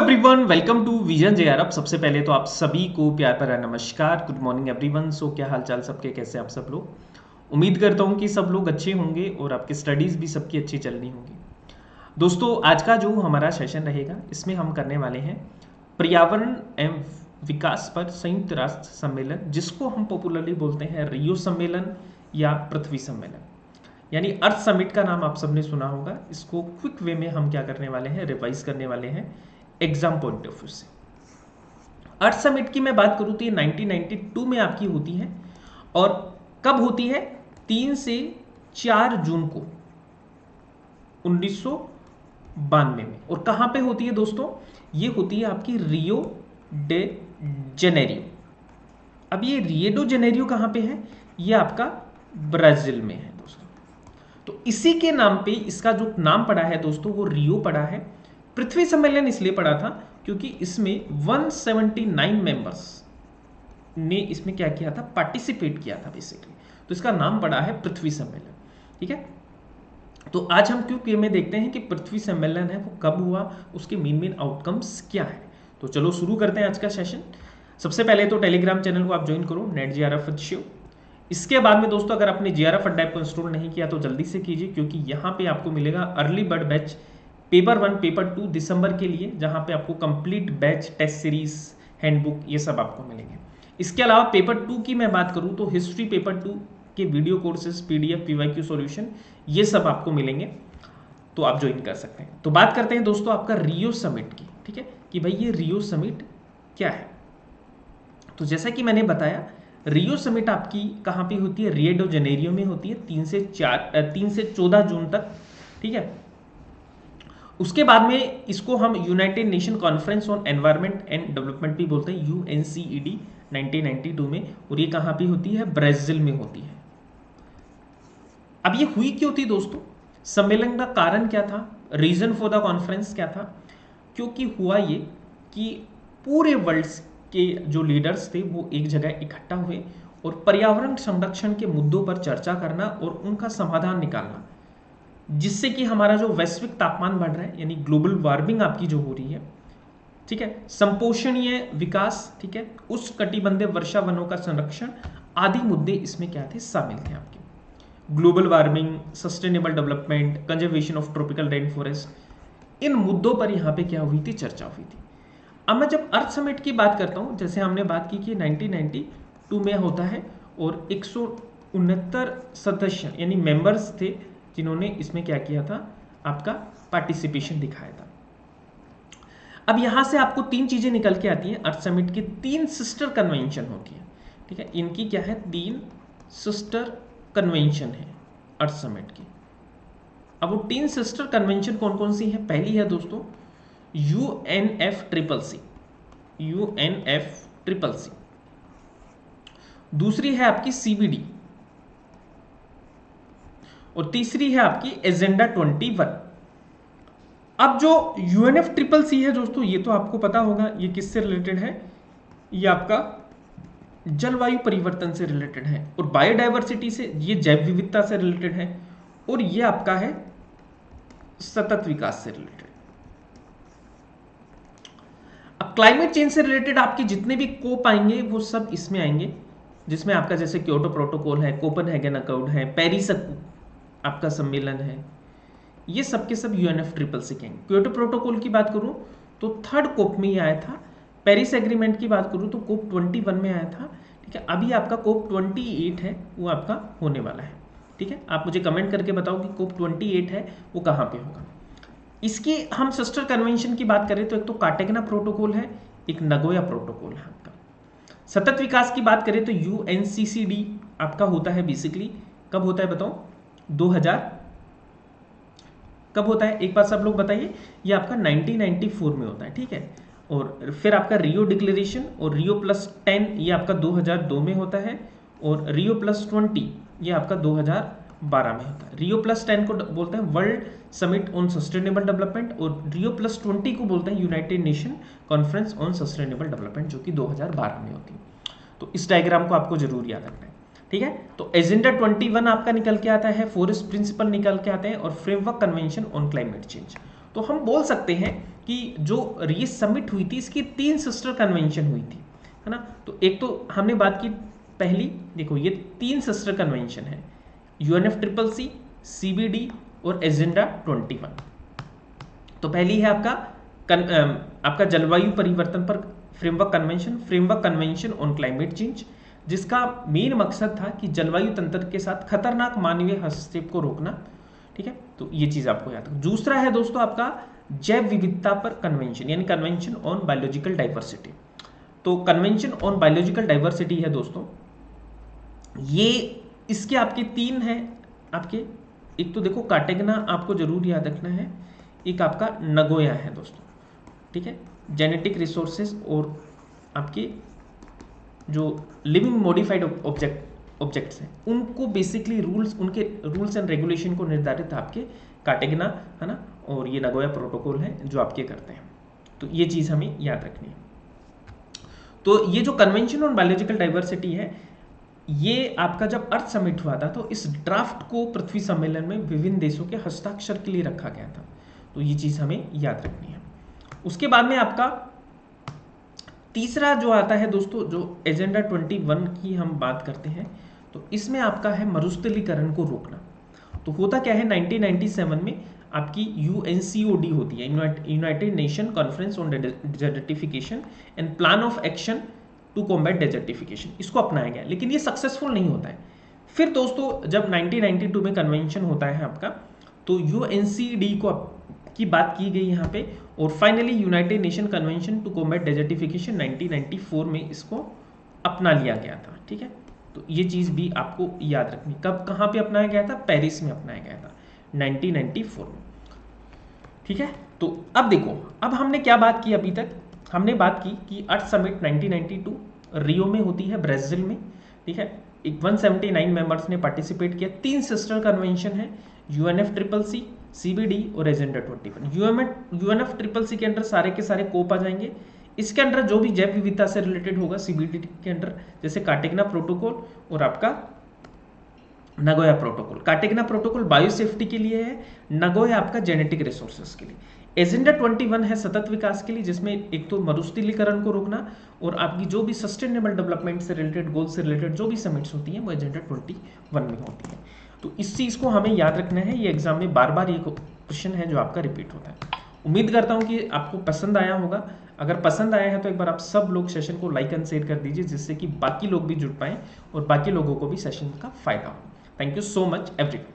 Everyone, welcome to vision JRF. सबसे पहले तो आप सभी को प्यार भरा नमस्कार। Good morning everyone. सो क्या हाल चाल सबके, कैसे आप सब लोग। उम्मीद करता हूँ कि सब लोग अच्छे होंगे और आपकी स्टडीज़ भी सबकी अच्छी चलनी होंगी। दोस्तों, आज का जो हमारा सेशन रहेगा इसमें हम करने वाले हैं पर्यावरण एवं विकास पर संयुक्त राष्ट्र सम्मेलन, जिसको हम पॉपुलरली बोलते हैं रियो सम्मेलन या पृथ्वी सम्मेलन, यानी अर्थ समिट का नाम आप सबने सुना होगा। इसको क्विक वे में हम क्या करने वाले हैं, रिवाइज करने वाले हैं एग्जाम पॉइंट ऑफ व्यू से। अर्थ समिट की मैं बात करूं तो ये 1992 में आपकी होती है। और कब होती है? 3 से 4 जून को 1992 में। और कहां पे होती है दोस्तों? ये होती है आपकी रियो डे जेनेरियो। अब ये रियो डे जेनेरियो कहां पे है? ये आपका ब्राजील में है दोस्तों। तो इसी के नाम पे इसका जो नाम पड़ा है दोस्तों वो रियो पड़ा है। पृथ्वी सम्मेलन इसलिए पड़ा था क्योंकि इसमें 179 मेंबर्स ने इसमें क्या किया था, पार्टिसिपेट किया था बेसिकली। तो इसका नाम पड़ा है पृथ्वी सम्मेलन। ठीक है, तो आज हम क्यों में देखते हैं कि पृथ्वी सम्मेलन है वो कब हुआ, उसके मेन आउटकम्स क्या है। तो चलो शुरू करते हैं आज का सेशन। सबसे पहले तो टेलीग्राम चैनल को आप ज्वाइन करो, नेट जेआरएफ विद शिव। इसके बाद में दोस्तों अगर आपने जेआरएफ अड्डा को इंस्टॉल नहीं किया तो जल्दी से कीजिए, क्योंकि यहाँ पे आपको मिलेगा early bird batch paper 1 paper 2 दिसंबर के लिए, जहाँ पे आपको complete batch test series handbook ये सब आपको मिलेंगे। इसके अलावा पेपर 2 की मैं बात करूँ तो हिस्ट्री पेपर 2 के video courses, PDF, PYQ solution ये सब आपको मिलेंगे, तो आप ज्वाइन कर सकते हैं। तो बात करते हैं दोस्तों आपका रियो समिट की। ठीक है, कि भाई ये रियो समिट क्या है। तो जैसा कि मैंने बताया, रियो समिट आपकी कहाँ पे होती है? रियो डे जेनेरियो में होती है 3 से 14 जून तक। ठीक है, उसके बाद में इसको हम United Nation conference on environment and development भी बोलते हैं, यूएनसीईडी 1992 में। और ये कहाँ पे होती है? ब्राजील में होती है। अब ये हुई क्यों थी दोस्तों? सम्मेलन का कारण क्या था? रीजन फॉर द कॉन्फ्रेंस क्या था? क्योंकि हुआ ये कि पूरे वर्ल्ड के जो लीडर्स थे वो एक जगह इकट्ठा हुए और पर्यावरण संरक्षण के मुद्दों पर चर्चा करना और उनका समाधान निकालना, जिससे कि हमारा जो वैश्विक तापमान बढ़ रहा है, यानी ग्लोबल वार्मिंग आपकी जो हो रही है, ठीक है, संपोषणीय विकास, ठीक है, उष्णकटिबंधीय वर्षा वनों का संरक्षण आदि मुद्दे इसमें क्या थे, शामिल थे आपके। Global warming, sustainable development, conservation of tropical rain forest, इन मुद्दों पर यहाँ पे क्या हुई थी, चर्चा हुई थी। अब मैं जब अर्थ समिट की बात करता हूँ, जैसे हमने बात की कि 1992 में होता है और 169 सदस्य यानी मेंबर्स थे जिन्होंने इसमें क्या किया था, आपका पार्टिसिपेशन दिखाया था। अब यहां से आपको 3 चीजें निकल के आती हैं। अर्थ समिट की 3 सिस्टर कन्वेंशन होती है। ठीक है, इनकी क्या है, 3 सिस्टर कन्वेंशन है अर्थ समिट की। अब वो 3 सिस्टर कन्वेंशन कौन कौन सी है? पहली है दोस्तों UNFCCC, UNFCCC। दूसरी है आपकी CBD और तीसरी है आपकी एजेंडा 21। अब जो UNFCCC है दोस्तों, ये तो आपको पता होगा ये किससे रिलेटेड है, ये आपका जलवायु परिवर्तन से रिलेटेड है और बायोडायवर्सिटी से, ये जैव विविधता से रिलेटेड है, और ये आपका है सतत विकास से रिलेटेड। अब क्लाइमेट चेंज से रिलेटेड आपके जितने भी कोप आएंगे वो सब इसमें आएंगे, जिसमें आपका जैसे क्योटो प्रोटोकॉल है, कोपेनहेगन अकॉर्ड है, पेरिस आपका सम्मेलन है, ये सब के सब UNFCCC के। क्योटो प्रोटोकॉल की बात करूं तो 3rd कोप में ये आया था। पेरिस एग्रीमेंट की बात करूं तो कोप 21 में आया था। ठीक है, अभी आपका कोप 28 है वो आपका होने वाला है। ठीक है, आप मुझे कमेंट करके बताओ कि कोप 28 है वो कहाँ पे होगा। इसकी हम सिस्टर कन्वेंशन की बात करें तो एक तो कार्टेगना प्रोटोकॉल है, एक नगोया प्रोटोकॉल है आपका। सतत विकास की बात करें तो UNCCD आपका होता है बेसिकली, कब होता है बताओ, 2000 कब होता है, एक बार सब लोग बताइए। ये आपका 1994 में होता है। ठीक है, और फिर आपका रियो डिक्लेरेशन और रियो +10 ये आपका 2002 में होता है, और रियो +20 ये आपका 2012 में होता है। रियो +10 को बोलते हैं world summit on sustainable development, और रियो +20 को बोलते हैं United Nation conference on sustainable development, जो कि 2012 में होती है। तो इस डायग्राम को आपको जरूर याद रखना है। ठीक है, तो एजेंडा 21 आपका निकल के आता है, फॉरेस्ट प्रिंसिपल निकल के आते हैं, और framework convention on climate change. तो हम बोल सकते हैं कि जो ये समिट हुई थी इसकी 3 सिस्टर कन्वेंशन हुई थी, है ना। तो एक तो हमने बात की पहली, देखो ये 3 सिस्टर कन्वेंशन है, UNFCCC, CBD और एजेंडा 21। तो पहली है आपका जलवायु परिवर्तन पर framework convention on climate change, जिसका मेन मकसद था कि जलवायु तंत्र के साथ खतरनाक मानवीय हस्तक्षेप को रोकना, ठीक है। तो ये चीज आपको याद रखना। दूसरा है दोस्तों आपका जैव विविधता पर कन्वेंशन, यानी कन्वेंशन ऑन बायोलॉजिकल डाइवर्सिटी। तो कन्वेंशन ऑन बायोलॉजिकल डाइवर्सिटी है दोस्तों, ये इसके आपके 3 हैं आपके, एक तो देखो कार्टेगना आपको जरूर याद रखना है, एक आपका नगोया है दोस्तों, ठीक है। जेनेटिक रिसोर्सेज और आपके जो लिविंग मॉडिफाइड ऑब्जेक्ट्स हैं उनको बेसिकली उनके रूल्स एंड रेगुलेशन को निर्धारित आपके कार्टेगना, है ना, और ये नगोया प्रोटोकॉल है जो आपके करते हैं। तो ये चीज़ हमें याद रखनी है। तो ये जो कन्वेंशन ऑन बायोलॉजिकल डाइवर्सिटी है, ये आपका जब अर्थ समिट हुआ था तो इस ड्राफ्ट को पृथ्वी सम्मेलन में विभिन्न देशों के हस्ताक्षर के लिए रखा गया था। तो ये चीज़ हमें याद रखनी है। उसके बाद में आपका तीसरा जो आता है दोस्तों, जो एजेंडा 21 की हम बात करते हैं, तो इसमें आपका है मरुस्थलीकरण को रोकना। तो होता क्या है, 1997 में आपकी UNCOD होती है, United Nation conference on desertification and plan of action to combat desertification, इसको अपनाया गया, लेकिन ये सक्सेसफुल नहीं होता है। फिर दोस्तों जब 1992 में कन्वेंशन होता है आपका, तो UNCD की बात की गई यहाँ पे, और finally United Nation convention to combat desertification 1994 में इसको अपना लिया गया था, ठीक है। तो ये चीज़ भी आपको याद रखनी, कब कहाँ पे अपनाया गया था, पेरिस में अपनाया गया था 1994 में, ठीक है। तो अब देखो, अब हमने क्या बात की, अभी तक हमने बात की कि अर्थ समिट 1992 रियो में होती है, ब्राज़ील में, ठीक है। 179 मेंबर्स ने पार्टिसिपेट किया। 3 सिस्टर कन्वेंशन है, UNFCCC, CBD और एजेंडा 21। UNFCCC के अंडर सारे के सारे कोप आ जाएंगे। इसके अंडर जो भी जैव विविधता से रिलेटेड होगा CBD के अंडर, जैसे कार्टेगना प्रोटोकॉल और आपका नगोया प्रोटोकॉल। कार्टेगना प्रोटोकॉल बायोसेफ्टी के लिए है, नगोया आपका जेनेटिक रिसोर्सेज के लिए। एजेंडा 21 है सतत विकास के लिए, जिसमें एक तो मरुस्थलीकरण को रोकना और आपकी जो भी सस्टेनेबल डेवलपमेंट से रिलेटेड, गोल से रिलेटेड जो भी समिट्स होती हैं वो एजेंडा 21 में होती है। तो इस चीज़ को हमें याद रखना है, ये एग्जाम में बार बार ये क्वेश्चन है जो आपका रिपीट होता है। उम्मीद करता हूँ कि आपको पसंद आया होगा। अगर पसंद आया है तो एक बार आप सब लोग सेशन को लाइक एंड शेयर कर दीजिए, जिससे कि बाकी लोग भी जुड़ पाएँ और बाकी लोगों को भी सेशन का फायदा हो। Thank you so much everyone.